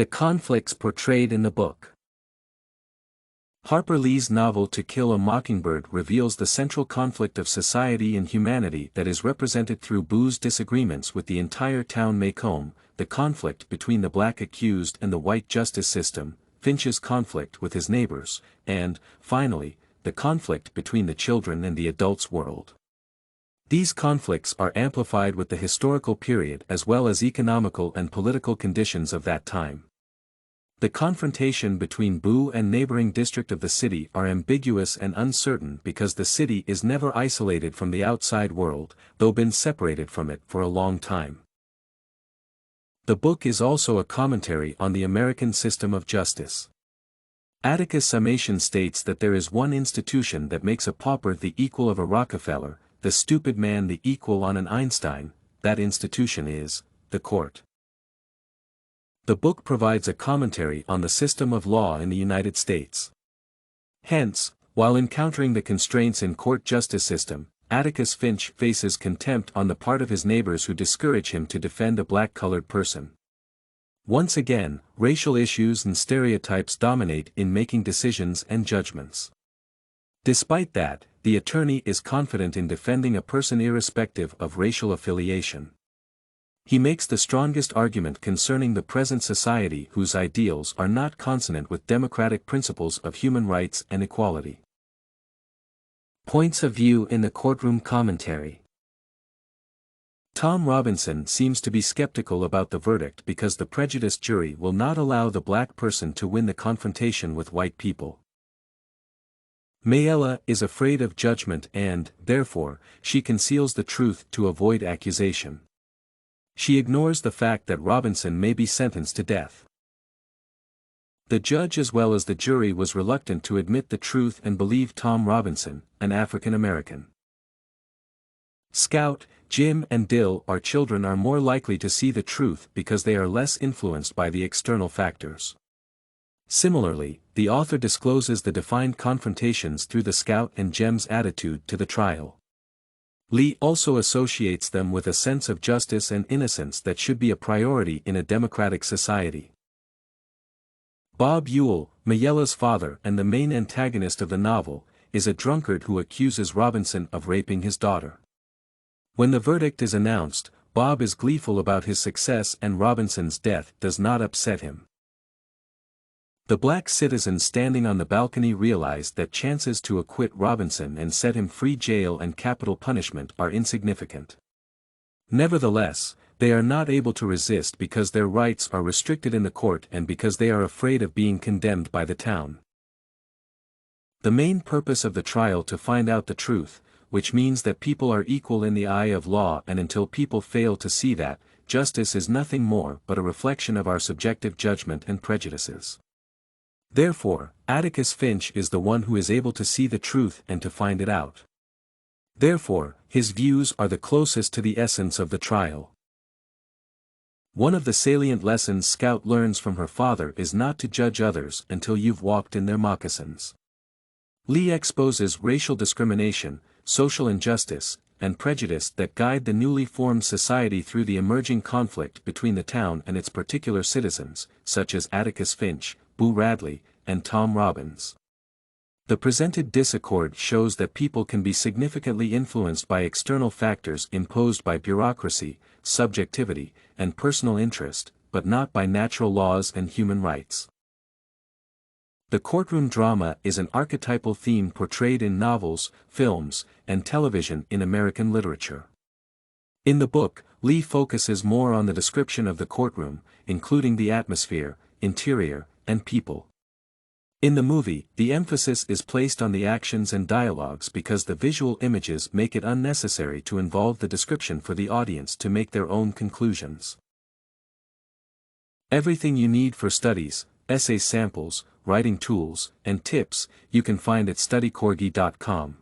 The conflicts portrayed in the book. Harper Lee's novel To Kill a Mockingbird reveals the central conflict of society and humanity that is represented through Boo's disagreements with the entire town Maycomb, the conflict between the black accused and the white justice system, Finch's conflict with his neighbors, and, finally, the conflict between the children and the adults' world. These conflicts are amplified with the historical period as well as economical and political conditions of that time. The confrontation between Boo and neighboring district of the city are ambiguous and uncertain because the city is never isolated from the outside world, though been separated from it for a long time. The book is also a commentary on the American system of justice. Atticus' summation states that there is one institution that makes a pauper the equal of a Rockefeller, the stupid man the equal on an Einstein, that institution is, the court. The book provides a commentary on the system of law in the United States. Hence, while encountering the constraints in court justice system, Atticus Finch faces contempt on the part of his neighbors who discourage him to defend a black-colored person. Once again, racial issues and stereotypes dominate in making decisions and judgments. Despite that, the attorney is confident in defending a person irrespective of racial affiliation. He makes the strongest argument concerning the present society whose ideals are not consonant with democratic principles of human rights and equality. Points of view in the courtroom commentary. Tom Robinson seems to be skeptical about the verdict because the prejudiced jury will not allow the black person to win the confrontation with white people. Mayella is afraid of judgment and, therefore, she conceals the truth to avoid accusation. She ignores the fact that Robinson may be sentenced to death. The judge as well as the jury was reluctant to admit the truth and believe Tom Robinson, an African American. Scout, Jim and Dill are children are more likely to see the truth because they are less influenced by the external factors. Similarly, the author discloses the defined confrontations through the Scout and Jem's attitude to the trial. Lee also associates them with a sense of justice and innocence that should be a priority in a democratic society. Bob Ewell, Mayella's father and the main antagonist of the novel, is a drunkard who accuses Robinson of raping his daughter. When the verdict is announced, Bob is gleeful about his success and Robinson's death does not upset him. The black citizens standing on the balcony realize that chances to acquit Robinson and set him free jail and capital punishment are insignificant. Nevertheless, they are not able to resist because their rights are restricted in the court and because they are afraid of being condemned by the town. The main purpose of the trial to find out the truth, which means that people are equal in the eye of law, and until people fail to see that, justice is nothing more but a reflection of our subjective judgment and prejudices. Therefore, Atticus Finch is the one who is able to see the truth and to find it out. Therefore, his views are the closest to the essence of the trial. One of the salient lessons Scout learns from her father is not to judge others until you've walked in their moccasins. Lee exposes racial discrimination, social injustice, and prejudice that guide the newly formed society through the emerging conflict between the town and its particular citizens, such as Atticus Finch, Boo Radley, and Tom Robbins. The presented disaccord shows that people can be significantly influenced by external factors imposed by bureaucracy, subjectivity, and personal interest, but not by natural laws and human rights. The courtroom drama is an archetypal theme portrayed in novels, films, and television in American literature. In the book, Lee focuses more on the description of the courtroom, including the atmosphere, interior, and people. In the movie, the emphasis is placed on the actions and dialogues because the visual images make it unnecessary to involve the description for the audience to make their own conclusions. Everything you need for studies, essay samples, writing tools, and tips, you can find at studycorgi.com.